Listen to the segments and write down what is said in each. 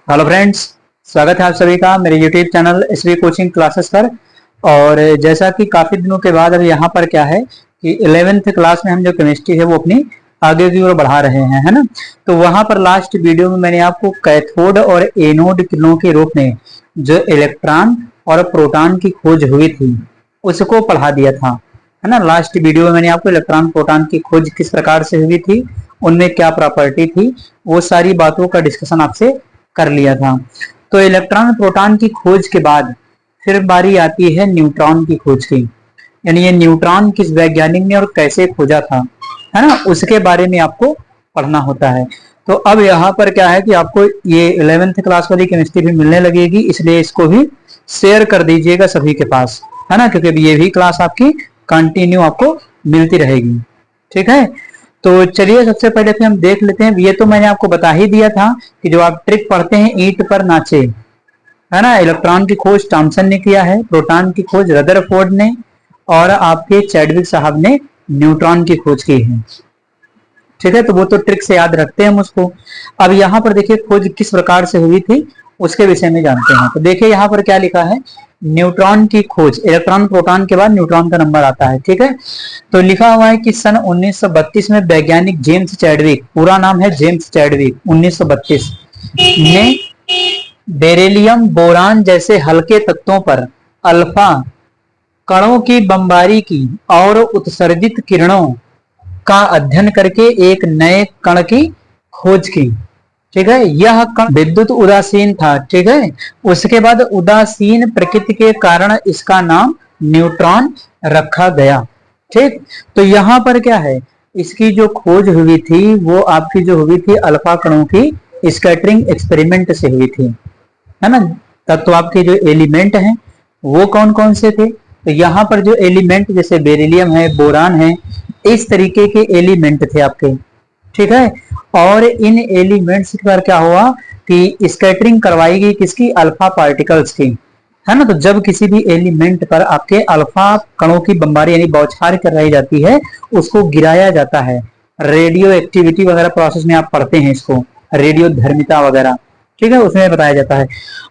Hello friends, स्वागत है आप सभी का मेरे YouTube channel SV coaching classes पर। और जैसा कि काफी दिनों के बाद अब यहाँ पर क्या है कि 11th क्लास में हम जो केमिस्ट्री है वो अपनी आगे की ओर बढ़ा रहे हैं, है ना। तो वहां पर लास्ट वीडियो में मैंने आपको कैथोड और एनोड किरणों के रूप में जो इलेक्ट्रॉन और प्रोटॉन की खोज हुई थी उसको पढ़ा दिया था, है ना। लास्ट वीडियो में मैंने आपको इलेक्ट्रॉन प्रोटॉन की खोज किस प्रकार से हुई थी, उनमें क्या प्रॉपर्टी थी, वो सारी बातों का डिस्कशन आपसे कर लिया था। तो इलेक्ट्रॉन प्रोटॉन की खोज के बाद फिर बारी आती है न्यूट्रॉन की खोज की, यानी ये न्यूट्रॉन किस वैज्ञानिक ने और कैसे खोजा था, है ना, उसके बारे में आपको पढ़ना होता है। तो अब यहाँ पर क्या है कि आपको ये 11th क्लास वाली केमिस्ट्री भी मिलने लगेगी, इसलिए इसको भी शेयर कर दीजिएगा सभी के पास, है ना, क्योंकि ये भी क्लास आपकी कंटिन्यू आपको मिलती रहेगी। ठीक है, तो चलिए सबसे पहले फिर हम देख लेते हैं। ये तो मैंने आपको बता ही दिया था कि जो आप ट्रिक पढ़ते हैं ईंट पर नाचे, है ना। इलेक्ट्रॉन की खोज थॉमसन ने किया है, प्रोटॉन की खोज रदरफोर्ड ने, और आपके चैडविक साहब ने न्यूट्रॉन की खोज की है। ठीक है, तो वो तो ट्रिक से याद रखते हैं हम उसको। अब यहाँ पर देखिए खोज किस प्रकार से हुई थी उसके विषय में जानते हैं। तो देखिए यहाँ पर क्या लिखा है, न्यूट्रॉन की खोज, इलेक्ट्रॉन प्रोटॉन के बाद न्यूट्रॉन का नंबर आता है। ठीक है, तो लिखा हुआ है कि सन 1932 में वैज्ञानिक जेम्स चैडविक, पूरा नाम है जेम्स चैडविक, 1932 ने बेरिलियम बोरान जैसे हल्के तत्वों पर अल्फा कणों की बमबारी की और उत्सर्जित किरणों का अध्ययन करके एक नए कण की खोज की। ठीक है, यह कण विद्युत उदासीन था। ठीक है, उसके बाद उदासीन प्रकृति के कारण इसका नाम न्यूट्रॉन रखा गया। ठीक, तो यहाँ पर क्या है, इसकी जो खोज हुई थी वो आपकी जो हुई थी अल्फा कणों की स्कैटरिंग एक्सपेरिमेंट से हुई थी, है ना। तब तो आपके जो एलिमेंट हैं वो कौन कौन से थे, तो यहाँ पर जो एलिमेंट जैसे बेरिलियम है, बोरान है, इस तरीके के एलिमेंट थे आपके। ठीक है, और इन एलिमेंट्स पर क्या हुआ कि स्कैटरिंग करवाई गई किसकी, अल्फा पार्टिकल्स की, है ना। तो जब किसी भी एलिमेंट पर आपके अल्फा कणों की बमबारी यानी बौछार कराई जाती है उसको गिराया जाता है। रेडियो एक्टिविटी वगैरह प्रोसेस में आप पढ़ते हैं इसको, रेडियो धर्मिता वगैरह, ठीक है, उसमें बताया जाता है।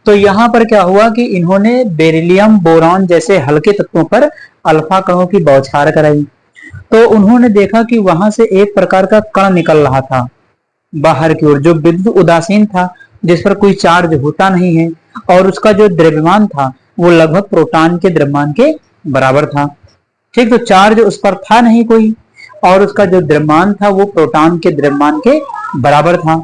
तो यहाँ पर क्या हुआ कि इन्होंने बेरिलियम बोरॉन जैसे हल्के तत्वों पर अल्फा कणों की बौछार कराई। तो उन्होंने देखा कि वहां से एक प्रकार का कण निकल रहा था बाहर की ओर, जो विद्युत उदासीन था, जिस पर कोई चार्ज होता नहीं है, और उसका जो द्रव्यमान था वो लगभग प्रोटॉन के द्रव्यमान के बराबर था। ठीक, तो चार्ज उस पर था नहीं कोई, और उसका जो द्रव्यमान था वो प्रोटॉन के द्रव्यमान के बराबर था।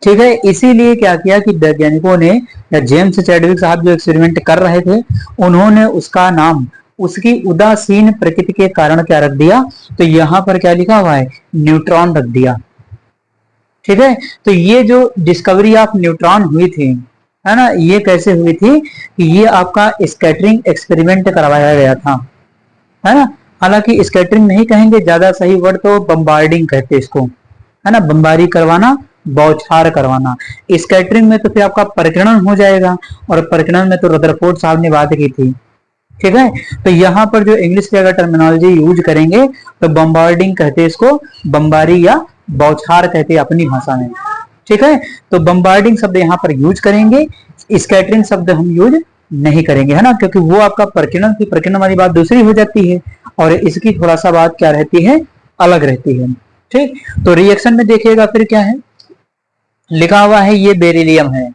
ठीक है, इसीलिए क्या किया कि वैज्ञानिकों ने या जेम्स चैडविक साहब जो एक्सपेरिमेंट कर रहे थे उन्होंने उसका नाम उसकी उदासीन प्रकृति के कारण क्या रख दिया, तो यहाँ पर क्या लिखा हुआ है, न्यूट्रॉन रख दिया। ठीक है, तो ये जो डिस्कवरी ऑफ न्यूट्रॉन हुई थी, है ना, ये कैसे हुई थी कि ये आपका स्कैटरिंग एक्सपेरिमेंट करवाया गया था, है ना। हालांकि स्कैटरिंग नहीं कहेंगे, ज्यादा सही वर्ड तो बम्बार्डिंग कहते हैं इसको, है ना, बम्बारी करवाना, बौछार करवाना। स्कैटरिंग में तो फिर आपका परिकिरण हो जाएगा, और परिकिरण में तो रदरफोर्ड साहब ने बात की थी। ठीक है, तो यहाँ पर जो इंग्लिश की अगर टर्मिनोलॉजी यूज करेंगे तो बम्बार्डिंग कहते हैं इसको, बम्बारी या बौछार कहते हैं अपनी भाषा में। ठीक है, तो बम्बार्डिंग शब्द यहाँ पर यूज करेंगे, स्कैटरिंग शब्द हम यूज नहीं करेंगे, है ना, क्योंकि वो आपका प्रकीर्णन की प्रकीर्णन वाली बात दूसरी हो जाती है, और इसकी थोड़ा सा बात क्या रहती है, अलग रहती है। ठीक, तो रिएक्शन में देखिएगा फिर क्या है लिखा हुआ है, ये बेरिलियम है,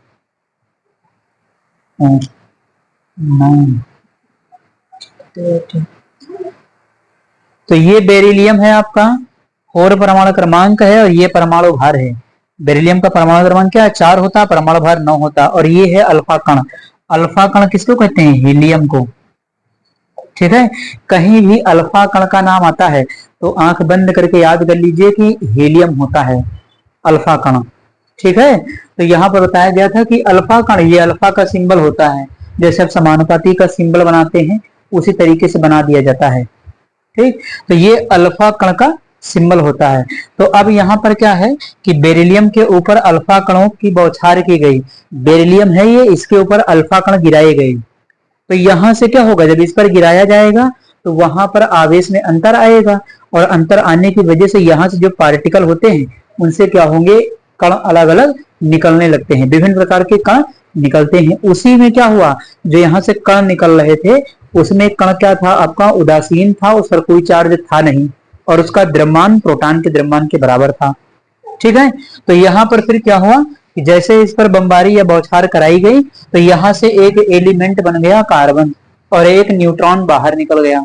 तो ये बेरिलियम है आपका, और परमाणु क्रमांक है, और ये परमाणु भार है। बेरिलियम का परमाणु क्रमांक क्या है, 4 होता, परमाणु भार 9 होता, और ये है अल्फा कण। अल्फा कण किसको कहते हैं, हीलियम को। ठीक है, कहीं भी अल्फा कण का नाम आता है तो आंख बंद करके याद कर लीजिए कि हीलियम होता है अल्फा कण। ठीक है, तो यहाँ पर बताया गया था कि अल्फा कण, ये अल्फा का सिंबल होता है, जैसे आप समानुपाती का सिंबल बनाते हैं उसी तरीके से बना दिया जाता है। ठीक, तो ये अल्फा कण का सिंबल होता है। तो अब यहाँ पर क्या है कि बेरिलियम के ऊपर अल्फा कणों की बौछार की गई, बेरिलियम है ये, इसके ऊपर अल्फा कण गिराए गए। तो यहां से क्या होगा, जब इस पर गिराया जाएगा तो वहां पर आवेश में अंतर आएगा, और अंतर आने की वजह से यहाँ से जो पार्टिकल होते हैं उनसे क्या होंगे, कण अलग अलग निकलने लगते हैं, विभिन्न प्रकार के कण निकलते हैं। उसी में क्या हुआ, जो यहाँ से कण निकल रहे थे उसमें कण क्या था आपका, उदासीन था, उस पर कोई चार्ज था नहीं और उसका द्रव्यमान प्रोटॉन के द्रव्यमान के बराबर था। ठीक है, तो यहाँ पर फिर क्या हुआ कि जैसे इस पर बमबारी या बौछार कराई गई तो यहाँ से एक एलिमेंट बन गया कार्बन और एक न्यूट्रॉन बाहर निकल गया।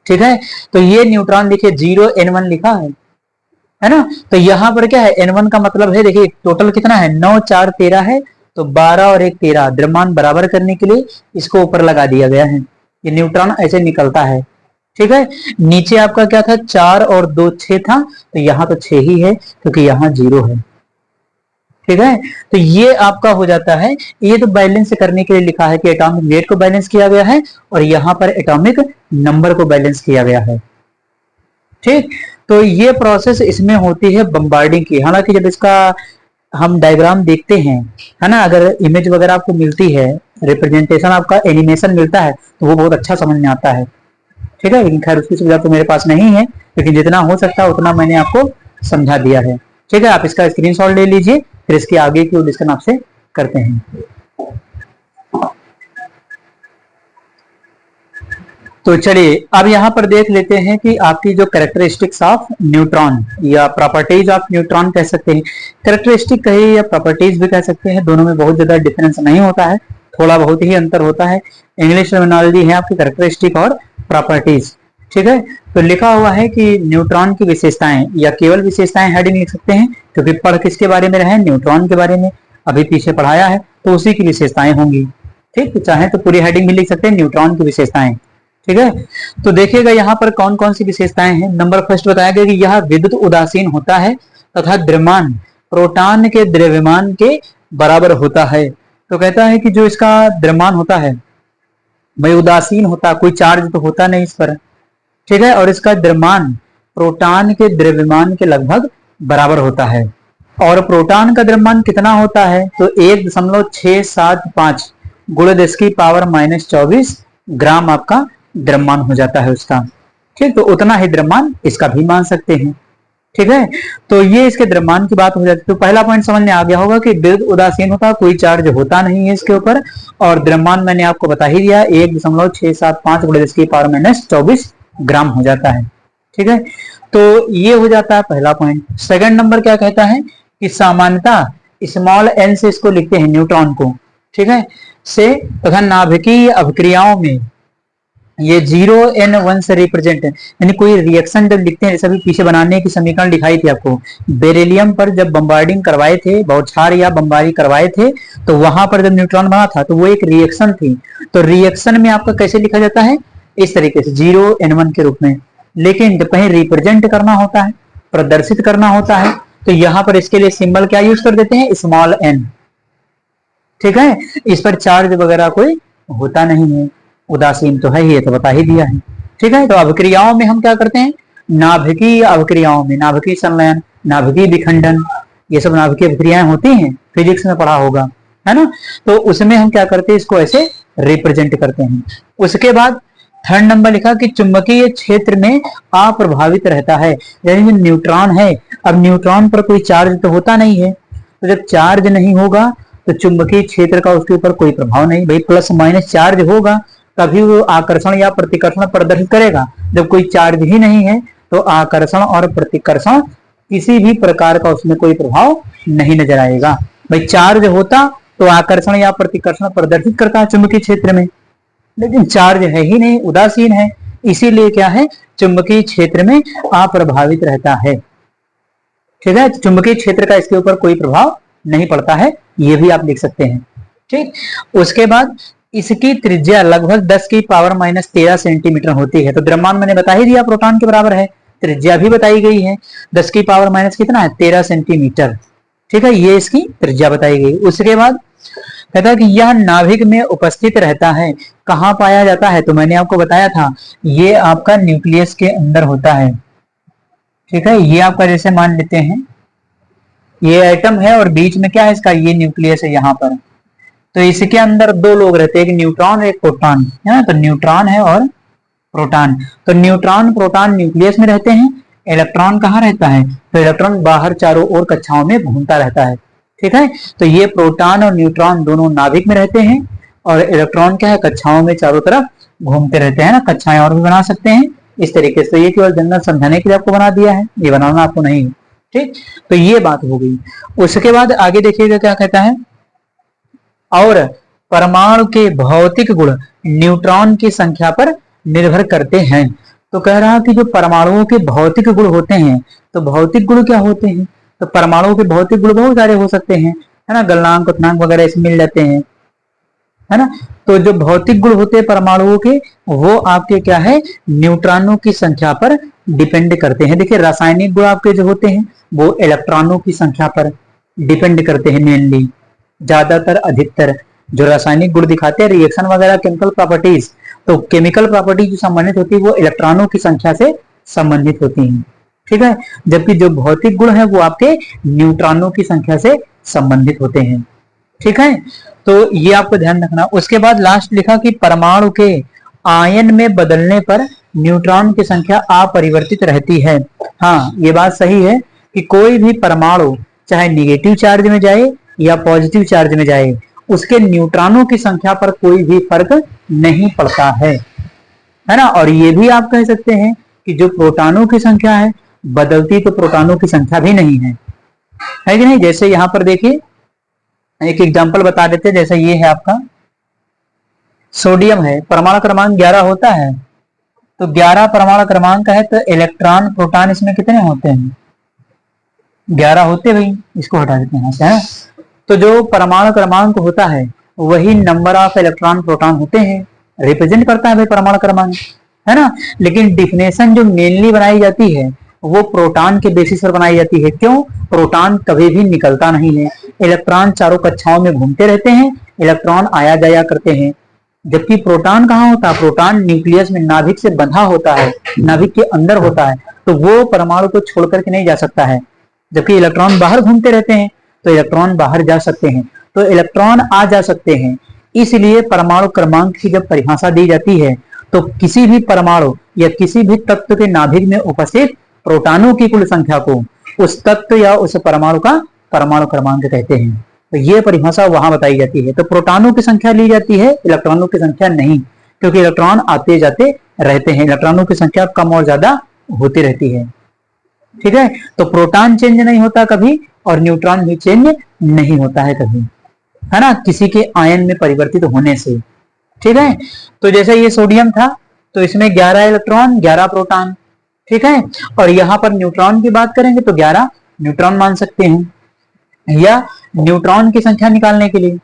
ठीक है, तो ये न्यूट्रॉन लिखे 0n1 लिखा है ना। तो यहाँ पर क्या है, n1 का मतलब है, देखिए टोटल कितना है, 9 4 13 है, तो 12 और 1 13, द्रव्यमान बराबर करने के लिए इसको ऊपर लगा दिया गया है। ये न्यूट्रॉन ऐसे निकलता है। ठीक है, नीचे आपका क्या था, 4 और 2 6 था, तो यहाँ तो 6 ही है क्योंकि यहाँ 0 है। ठीक है, तो ये आपका हो जाता है। ये तो बैलेंस करने के लिए लिखा है कि एटॉमिक वेट को बैलेंस किया गया है और यहाँ पर एटॉमिक नंबर को बैलेंस किया गया है। ठीक, तो ये प्रोसेस इसमें होती है बम्बार्डिंग की। हालांकि जब इसका हम डायग्राम देखते हैं, है ना, अगर इमेज वगैरह आपको मिलती है, रिप्रेजेंटेशन आपका एनिमेशन मिलता है तो वो बहुत अच्छा समझ में आता है। ठीक है, लेकिन खैर उसकी सुविधा तो मेरे पास नहीं है, लेकिन जितना हो सकता है उतना मैंने आपको समझा दिया है। ठीक है, आप इसका स्क्रीनशॉट ले लीजिए, फिर इसके आगे की डिस्कशन आपसे करते हैं। तो चलिए अब यहाँ पर देख लेते हैं कि आपकी जो कैरेक्टरिस्टिक्स ऑफ न्यूट्रॉन या प्रॉपर्टीज ऑफ न्यूट्रॉन कह सकते हैं, कैरेक्टरिस्टिक कहे या प्रॉपर्टीज भी कह सकते हैं, दोनों में बहुत ज्यादा डिफरेंस नहीं होता है, थोड़ा बहुत ही अंतर होता है। इंग्लिश टर्मिनोलॉजी है आपकी कैरेक्टरिस्टिक और प्रॉपर्टीज। ठीक है, तो लिखा हुआ है कि न्यूट्रॉन की विशेषताएं या केवल विशेषताएं हेडिंग लिख सकते हैं, क्योंकि पढ़ किसके बारे में रहे, न्यूट्रॉन के बारे में अभी पीछे पढ़ाया है, तो उसी की विशेषताएं होंगी। ठीक, तो चाहे तो पूरी हेडिंग भी लिख सकते हैं न्यूट्रॉन की विशेषताएं। ठीक है, तो देखिएगा यहाँ पर कौन कौन सी विशेषताएं हैं। नंबर फर्स्ट बताया गया कि यह विद्युत उदासीन होता है तथा द्रव्यमान प्रोटॉन के द्रव्यमान के बराबर होता है। तो कहता है कि जो इसका द्रव्यमान होता है भाई उदासीन होता, कोई चार्ज तो होता नहीं इस पर। ठीक है, और इसका द्रव्यमान प्रोटॉन के द्रव्यमान के लगभग बराबर होता है। और प्रोटॉन का द्रव्यमान कितना होता है, तो 1.675 गुणे 10⁻⁻24 ग्राम आपका द्रव्यमान हो जाता है उसका। ठीक, तो उतना ही द्रव्यमान इसका भी मान सकते हैं। ठीक है, तो ये इसके द्रव्यमान की बात हो जाती है। तो पहला पॉइंट समझ में आ गया होगा कि विद्युत उदासीन होता, कोई चार्ज होता नहीं है इसके ऊपर, और द्रव्यमान मैंने आपको बता ही दिया 1.675 गुणे 10⁻⁻24 ग्राम हो जाता है। ठीक है, तो ये हो जाता है पहला पॉइंट। सेकंड नंबर क्या कहता है कि सामान्यता स्मॉल एन से इसको लिखते हैं न्यूट्रॉन को। ठीक है, से तथा नाभिकीय अभिक्रियाओं में ये 0n1 से रिप्रेजेंट है, यानी कोई रिएक्शन जब लिखते हैं, जैसे अभी पीछे बनाने की समीकरण दिखाई थी आपको, बेरिलियम पर जब बम्बार्डिंग करवाए थे, बौछार या बम्बारी करवाए थे, तो वहां पर जब न्यूट्रॉन बना था तो वो एक रिएक्शन थी। तो रिएक्शन में आपका कैसे लिखा जाता है, इस तरीके से 0n1 के रूप में। लेकिन जब कहीं रिप्रेजेंट करना होता है, प्रदर्शित करना होता है, तो यहाँ पर इसके लिए सिंबल क्या यूज कर देते हैं, स्मॉल एन। ठीक है, इस पर चार्ज वगैरह कोई होता नहीं है, उदासीन तो है ही, तो बता ही दिया है। ठीक है, तो अभिक्रियाओं में हम क्या करते हैं, नाभिकीय अभिक्रियाओं में, नाभिकीय संलयन, नाभिकीय विखंडन, ये सब नाभिकीय अभिक्रियाएं होती हैं, फिजिक्स में पढ़ा होगा, है ना। तो उसमें हम क्या करते हैं, इसको ऐसे रिप्रेजेंट करते हैं। उसके बाद थर्ड नंबर लिखा कि चुंबकीय क्षेत्र में अप्रभावित रहता है, यानी जो न्यूट्रॉन है, अब न्यूट्रॉन पर कोई चार्ज तो होता नहीं है, तो जब चार्ज नहीं होगा तो चुंबकीय क्षेत्र का उसके ऊपर कोई प्रभाव नहीं, भाई प्लस माइनस चार्ज होगा तभी वो आकर्षण या प्रतिकर्षण प्रदर्शित करेगा। जब कोई चार्ज ही नहीं है तो आकर्षण और प्रतिकर्षण किसी भी प्रकार का उसमें कोई प्रभाव नहीं नजर आएगा। भाई चार्ज होता तो आकर्षण या प्रतिकर्षण प्रदर्शित करता है चुंबकीय क्षेत्र में, लेकिन चार्ज है ही नहीं, उदासीन है, इसीलिए क्या है, चुंबकीय क्षेत्र में अप्रभावित रहता है। ठीक है, चुंबकीय क्षेत्र का इसके ऊपर कोई प्रभाव नहीं पड़ता है, ये भी आप लिख सकते हैं। ठीक, उसके बाद इसकी त्रिज्या लगभग 10⁻⁻13 सेंटीमीटर होती है। तो द्रव्यमान मैंने बता ही दिया प्रोटॉन के बराबर है, त्रिज्या भी बताई गई है, 10⁻⁻ कितना है, 13 सेंटीमीटर। ठीक है, ये इसकी त्रिज्या बताई गई। उसके बाद कहता है कि यह नाभिक में उपस्थित रहता है, कहाँ पाया जाता है, तो मैंने आपको बताया था ये आपका न्यूक्लियस के अंदर होता है। ठीक है, ये आपका जैसे मान लेते हैं ये एटम है और बीच में क्या है इसका, ये न्यूक्लियस है यहाँ पर, तो इसके अंदर दो लोग रहते हैं, एक न्यूट्रॉन एक प्रोटॉन, है ना। तो न्यूट्रॉन है और प्रोटॉन, तो न्यूट्रॉन प्रोटॉन न्यूक्लियस में रहते हैं, इलेक्ट्रॉन कहाँ रहता है, तो इलेक्ट्रॉन बाहर चारों ओर कक्षाओं में घूमता रहता है। ठीक है, तो ये प्रोटॉन और न्यूट्रॉन दोनों नाभिक में रहते हैं और इलेक्ट्रॉन क्या है, कक्षाओं में चारों तरफ घूमते रहते हैं ना। कक्षाएं और भी बना सकते हैं इस तरीके से, ये केवल जनरल समझाने के लिए आपको बना दिया है, ये बनाना आपको नहीं है। ठीक, तो ये बात हो गई। उसके बाद आगे देखिएगा क्या कहता है, और परमाणु के भौतिक गुण न्यूट्रॉन की संख्या पर निर्भर करते हैं। तो कह रहा कि जो परमाणुओं के भौतिक गुण होते हैं, तो भौतिक गुण क्या होते हैं, तो परमाणुओं के भौतिक गुण बहुत सारे हो सकते हैं, है ना, गलनांक क्वथनांक वगैरह इसमें मिल जाते हैं, है ना। तो जो भौतिक गुण होते हैं परमाणुओं के, वो आपके क्या है, न्यूट्रॉनों की संख्या पर डिपेंड करते हैं। देखिए रासायनिक गुण आपके जो होते हैं वो इलेक्ट्रॉनों की संख्या पर डिपेंड करते हैं मेनली, ज्यादातर अधिकतर जो रासायनिक गुण दिखाते हैं, रिएक्शन वगैरह, केमिकल प्रॉपर्टीज, तो केमिकल प्रॉपर्टी जो संबंधित होती है वो इलेक्ट्रॉनों की संख्या से संबंधित होती है। ठीक है, जबकि जो भौतिक गुण है वो आपके न्यूट्रॉनों की संख्या से संबंधित होते हैं। ठीक है, तो ये आपको ध्यान रखना। उसके बाद लास्ट लिखा कि परमाणु के आयन में बदलने पर न्यूट्रॉन की संख्या अपरिवर्तित रहती है। हाँ, ये बात सही है कि कोई भी परमाणु चाहे निगेटिव चार्ज में जाए या पॉजिटिव चार्ज में जाए, उसके न्यूट्रॉनों की संख्या पर कोई भी फर्क नहीं पड़ता है ना। और ये भी आप कह सकते हैं कि जो प्रोटॉनों की संख्या है बदलती, तो प्रोटॉनों की संख्या भी नहीं है कि नहीं। जैसे यहां पर देखिए एक एग्जांपल बता देते हैं, जैसे ये है आपका सोडियम है, परमाणु क्रमांक 11 होता है, तो 11 परमाणु क्रमांक है, तो इलेक्ट्रॉन प्रोटॉन इसमें कितने होते हैं, 11 होते भाई, इसको हटा देते हैं यहाँ से। तो जो परमाणु क्रमांक होता है वही नंबर ऑफ इलेक्ट्रॉन प्रोटॉन होते हैं, रिप्रेजेंट करता है भाई परमाणु क्रमांक, है ना। लेकिन डिफिनेशन जो मेनली बनाई जाती है वो प्रोटॉन के बेसिस पर बनाई जाती है। क्यों, प्रोटॉन कभी भी निकलता नहीं है, इलेक्ट्रॉन चारों कक्षाओं में घूमते रहते हैं, इलेक्ट्रॉन आया जाया करते हैं। जबकि प्रोटॉन कहाँ होता है, प्रोटॉन न्यूक्लियस में नाभिक से बंधा होता है, नाभिक के अंदर होता है, तो वो परमाणु को छोड़ करके नहीं जा सकता है। जबकि इलेक्ट्रॉन बाहर घूमते रहते हैं, तो इलेक्ट्रॉन बाहर जा सकते हैं, तो इलेक्ट्रॉन आ जा सकते हैं। इसलिए परमाणु क्रमांक की जब परिभाषा दी जाती है तो किसी भी परमाणु या किसी भी तत्व के नाभिक में उपस्थित प्रोटॉनों की कुल संख्या को उस तत्व या उस परमाणु का परमाणु क्रमांक कहते हैं। तो ये परिभाषा वहां बताई जाती है। तो प्रोटॉनों की संख्या ली जाती है, इलेक्ट्रॉनों की संख्या नहीं, क्योंकि इलेक्ट्रॉन आते जाते रहते हैं, इलेक्ट्रॉनों की संख्या कम और ज्यादा होती रहती है। ठीक है, तो प्रोटॉन चेंज नहीं होता कभी और न्यूट्रॉन भी चेंज नहीं होता है कभी, है ना, किसी के आयन में परिवर्तित होने से। ठीक है, तो जैसे ये सोडियम था तो इसमें 11 इलेक्ट्रॉन 11 प्रोटॉन। ठीक है, और यहां पर न्यूट्रॉन की बात करेंगे तो 11 न्यूट्रॉन मान सकते हैं, या न्यूट्रॉन की संख्या निकालने के लिए।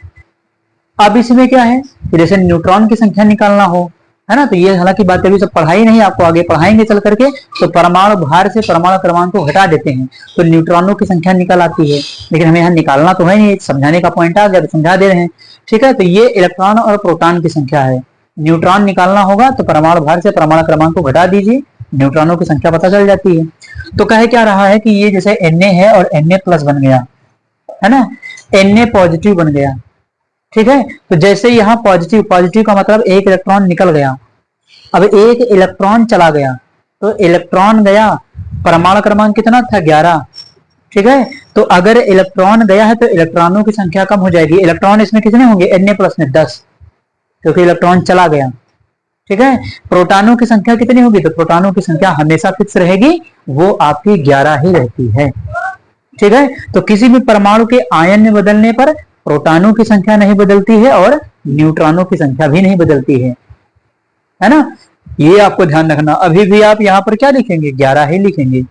अब इसमें क्या है कि जैसे न्यूट्रॉन की संख्या निकालना हो, है ना, तो ये हालांकि बात अभी सब पढ़ाई नहीं, आपको आगे पढ़ाएंगे चल करके। तो परमाणु भार से परमाणु क्रमांक को घटा देते हैं तो न्यूट्रॉनों की संख्या निकल आती है, लेकिन हमें यहाँ निकालना तो है नहीं, समझाने का पॉइंट आ गया तो समझा दे रहे हैं। ठीक है, तो ये इलेक्ट्रॉन और प्रोटॉन की संख्या है। न्यूट्रॉन निकालना होगा तो परमाणु भार से परमाणु क्रमांक को घटा दीजिए, न्यूट्रॉनों की संख्या पता चल जाती है। तो कहे क्या रहा है कि ये जैसे Na है और Na प्लस बन गया, है ना, Na पॉजिटिव बन गया। ठीक है, तो जैसे यहाँ पॉजिटिव, पॉजिटिव का मतलब एक इलेक्ट्रॉन निकल गया, अब एक इलेक्ट्रॉन चला गया, तो इलेक्ट्रॉन गया, परमाणु क्रमांक कितना था 11। ठीक है, तो अगर इलेक्ट्रॉन गया है तो इलेक्ट्रॉनों की संख्या कम हो जाएगी। इलेक्ट्रॉन इसमें कितने होंगे, Na प्लस में 10, क्योंकि इलेक्ट्रॉन चला गया। ठीक है, प्रोटॉनों की संख्या कितनी होगी, तो प्रोटॉनों की संख्या हमेशा फिक्स रहेगी, वो आपकी 11 ही रहती है। ठीक है, तो किसी भी परमाणु के आयन में बदलने पर प्रोटॉनों की संख्या नहीं बदलती है और न्यूट्रॉनों की संख्या भी नहीं बदलती है ना, ये आपको ध्यान रखना। अभी भी आप यहां पर क्या लिखेंगे, 11 ही लिखेंगे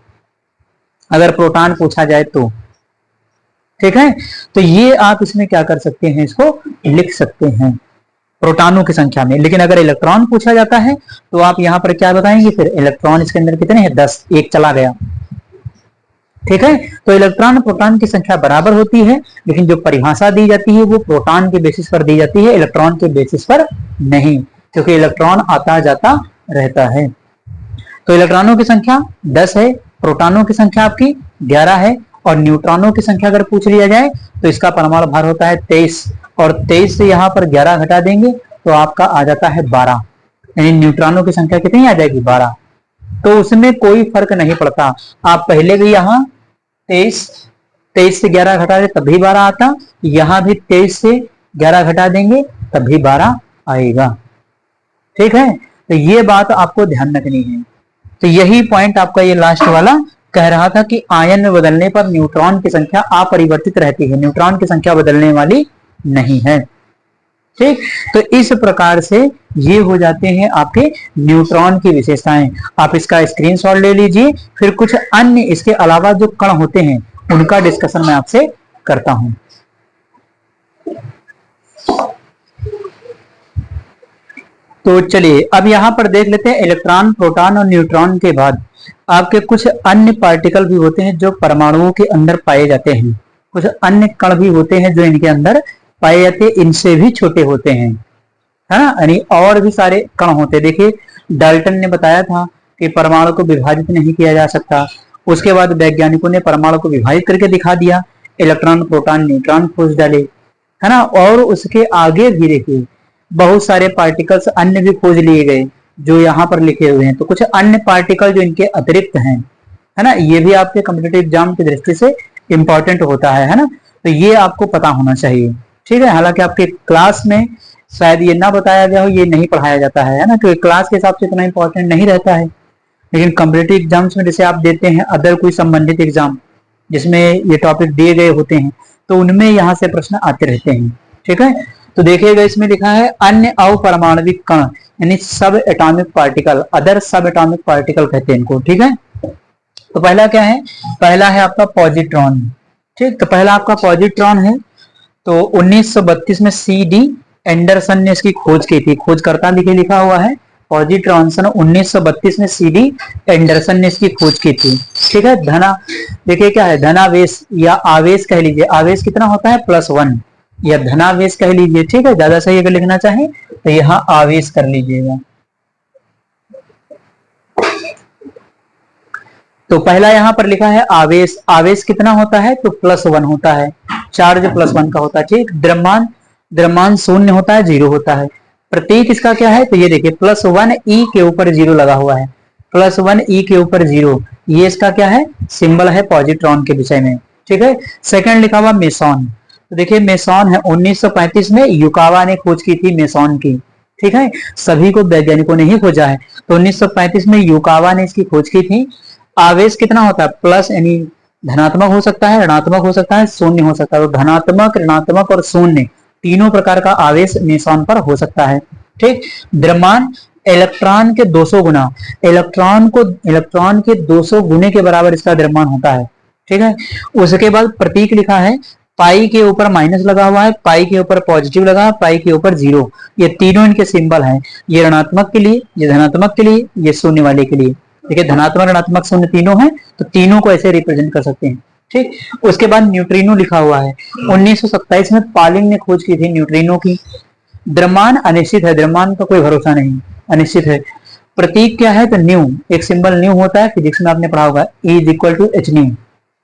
अगर प्रोटॉन पूछा जाए तो। ठीक है, तो ये आप इसमें क्या कर सकते हैं, इसको लिख सकते हैं प्रोटॉनों की संख्या में। लेकिन अगर इलेक्ट्रॉन पूछा जाता है तो आप यहां पर क्या बताएंगे, फिर इलेक्ट्रॉन इसके अंदर कितने हैं, 10, एक चला गया। ठीक है, तो इलेक्ट्रॉन प्रोटॉन की संख्या बराबर होती है, लेकिन जो परिभाषा दी जाती है वो प्रोटॉन के बेसिस पर दी जाती है, इलेक्ट्रॉन के बेसिस पर नहीं, क्योंकि इलेक्ट्रॉन आता जाता रहता है। तो इलेक्ट्रॉनों की संख्या 10 है, प्रोटॉनों की संख्या आपकी 11 है, और न्यूट्रॉनों की संख्या अगर पूछ लिया जाए तो इसका परमाणु भार होता है 23, और 23 से यहाँ पर 11 घटा देंगे तो आपका आ जाता है 12, यानी न्यूट्रॉनों की संख्या कितनी आ जाएगी, 12। तो उसमें कोई फर्क नहीं पड़ता। आप पहले भी यहाँ 23 से 11 घटा दे तब भी 12 आता, यहाँ भी 23 से 11 घटा देंगे तब भी 12 आएगा। ठीक है, तो ये बात आपको ध्यान रखनी है। तो यही पॉइंट आपका ये लास्ट वाला कह रहा था कि आयन में बदलने पर न्यूट्रॉन की संख्या अपरिवर्तित रहती है, न्यूट्रॉन की संख्या बदलने वाली नहीं है। ठीक, तो इस प्रकार से ये हो जाते हैं आपके न्यूट्रॉन की विशेषताएं। आप इसका स्क्रीनशॉट ले लीजिए, फिर कुछ अन्य इसके अलावा जो कण होते हैं उनका डिस्कशन मैं आपसे करता हूं। तो चलिए अब यहां पर देख लेते हैं इलेक्ट्रॉन, प्रोटॉन और न्यूट्रॉन के बाद आपके कुछ अन्य पार्टिकल भी होते हैं जो परमाणुओं के अंदर पाए जाते हैं। कुछ अन्य कण भी होते हैं जो इनके अंदर पाए जाते हैं, इनसे भी छोटे होते हैं, है ना, यानी और भी सारे कण होते हैं। देखिए डाल्टन ने बताया था कि परमाणु को विभाजित नहीं किया जा सकता, उसके बाद वैज्ञानिकों ने परमाणु को विभाजित करके दिखा दिया, इलेक्ट्रॉन, प्रोटॉन, न्यूट्रॉन खोज डाले, है ना। और उसके आगे भी देखिए बहुत सारे पार्टिकल्स अन्य भी खोज लिए गए जो यहाँ पर लिखे हुए हैं। तो कुछ अन्य पार्टिकल जो इनके अतिरिक्त हैं, है ना, ये भी आपके कॉम्पिटिटिव एग्जाम की दृष्टि से इंपॉर्टेंट होता है ना, तो ये आपको पता होना चाहिए। ठीक है, हालांकि आपके क्लास में शायद ये ना बताया गया हो, ये नहीं पढ़ाया जाता है ना, क्योंकि क्लास के हिसाब से इतना इंपॉर्टेंट नहीं रहता है। लेकिन कॉम्पिटिटिव एग्जाम्स में जैसे आप देते हैं अदर कोई संबंधित एग्जाम जिसमें ये टॉपिक दिए गए होते हैं, तो उनमें यहाँ से प्रश्न आते रहते हैं। ठीक है, तो देखिएगा इसमें लिखा है अन्य अपरमाणविक कण, यानी सब एटॉमिक पार्टिकल, अदर सब एटॉमिक पार्टिकल कहते हैं इनको। ठीक है, तो पहला क्या है, पहला है आपका पॉजिट्रॉन। ठीक, तो पहला आपका पॉजिट्रॉन है। तो 1932 में CD एंडरसन ने इसकी खोज की थी, खोजकर्ता लिखे लिखा हुआ है पॉजिट्रॉन। सन 1932 में CD एंडरसन ने इसकी खोज की थी। ठीक है, धना, देखिए क्या है, धनावेश या आवेश कह लीजिए, आवेश कितना होता है +1 या धनावेश कह लीजिए। ठीक है, ज्यादा सही अगर लिखना चाहे तो यहाँ आवेश कर लीजिएगा। तो पहला यहाँ पर लिखा है आवेश, आवेश कितना होता है तो +1 होता है, चार्ज +1 का होता है। ठीक, द्रव्यमान, द्रव्यमान 0 होता है, 0 होता है। प्रतीक इसका क्या है तो ये देखिए +1 E के ऊपर 0 लगा हुआ है, +1 E के ऊपर 0, ये इसका क्या है, सिंबल है पॉजिट्रॉन के विषय में। ठीक है, सेकंड लिखा हुआ मेसॉन। तो देखिए मेसॉन है, 1935 में युकावा ने खोज की थी मेसॉन की। ठीक है, सभी को वैज्ञानिकों ने ही खोजा है, तो 1935 में युकावा ने इसकी खोज की थी। आवेश कितना होता है प्लस, यानी धनात्मक हो सकता है, ऋणात्मक हो सकता है, शून्य हो सकता है। तो धनात्मक, ऋणात्मक और शून्य तीनों प्रकार का आवेश मेसॉन पर हो सकता है। ठीक, द्रव्यमान इलेक्ट्रॉन के 200 गुना, इलेक्ट्रॉन के 200 गुने के बराबर इसका द्रव्यमान होता है। ठीक है, उसके बाद प्रतीक लिखा है, पाई के ऊपर माइनस लगा हुआ है, पाई के ऊपर पॉजिटिव लगा है, पाई के ऊपर 0, ये तीनों इनके सिंबल हैं। ये ऋणात्मक के लिए, ये धनात्मक के लिए, ये शून्य वाले के लिए। देखिए धनात्मक, ऋणात्मक, शून्य तीनों हैं, तो तीनों को ऐसे रिप्रेजेंट कर सकते हैं। ठीक, उसके बाद न्यूट्रिनो लिखा हुआ है, 1927 में पॉलिंग ने खोज की थी न्यूट्रिनो की। द्रव्यमान अनिश्चित है, द्रव्यमान का कोई भरोसा नहीं, अनिश्चित है। प्रतीक क्या है तो न्यू, एक सिंबल न्यू होता है, फिजिक्स में आपने पढ़ा होगा, E=H न्यू।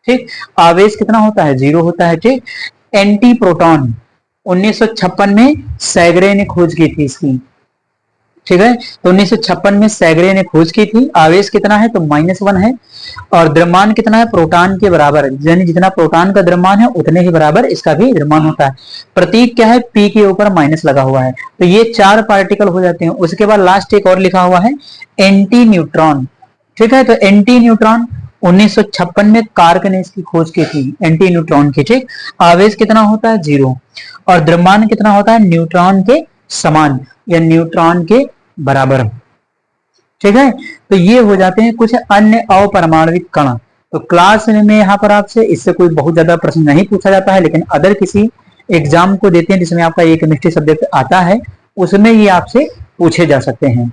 ठीक, आवेश कितना होता है 0 होता है। ठीक, एंटी प्रोटॉन 1956 में सैगरे ने खोज की थी इसकी। ठीक है, तो 1956 में सैगरे ने खोज की थी। आवेश कितना है तो -1 है, और द्रव्यमान कितना है प्रोटॉन के बराबर, यानी जितना प्रोटॉन का द्रव्यमान है उतने ही बराबर इसका भी द्रव्यमान होता है। प्रतीक क्या है, P के ऊपर माइनस लगा हुआ है, तो ये 4 पार्टिकल हो जाते हैं। उसके बाद लास्ट एक और लिखा हुआ है एंटी न्यूट्रॉन। ठीक है, तो एंटी न्यूट्रॉन 1956 में कार्क ने इसकी खोज की थी, एंटी न्यूट्रॉन की। ठीक, आवेश कितना होता है 0, और द्रव्यमान कितना होता है न्यूट्रॉन के समान या न्यूट्रॉन के बराबर। ठीक है, तो ये हो जाते हैं कुछ अन्य अपरमाणविक कण। तो क्लास में यहाँ पर आपसे इससे कोई बहुत ज्यादा प्रश्न नहीं पूछा जाता है, लेकिन अदर किसी एग्जाम को देते हैं जिसमें आपका ये केमिस्ट्री सब्जेक्ट आता है, उसमें ये आपसे पूछे जा सकते हैं।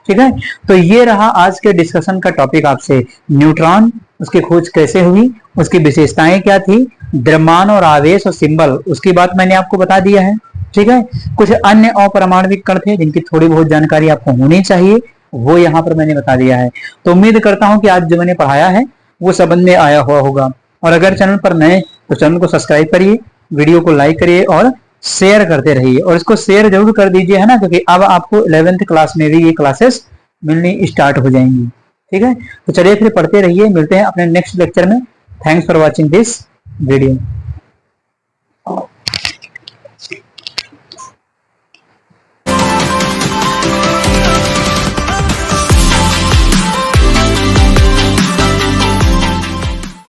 ठीक है, तो ये रहा आज के डिस्कशन का टॉपिक आपसे, न्यूट्रॉन, उसकी खोज कैसे हुई, उसकी विशेषताएं क्या थी, द्रव्यमान और आवेश और सिंबल, उसकी बात मैंने आपको बता दिया है। ठीक है, कुछ अन्य अपरमाणविक कण थे जिनकी थोड़ी बहुत जानकारी आपको होनी चाहिए, वो यहाँ पर मैंने बता दिया है। तो उम्मीद करता हूँ कि आज जो मैंने पढ़ाया है वो समझ में आया हुआ होगा। और अगर चैनल पर नए तो चैनल को सब्सक्राइब करिए, वीडियो को लाइक करिए और शेयर करते रहिए, और इसको शेयर जरूर कर दीजिए, है ना, क्योंकि अब आपको 11th क्लास में भी ये क्लासेस मिलनी स्टार्ट हो जाएंगी। ठीक है, तो चलिए फिर पढ़ते रहिए, मिलते हैं अपने नेक्स्ट लेक्चर में। Thanks for watching this video.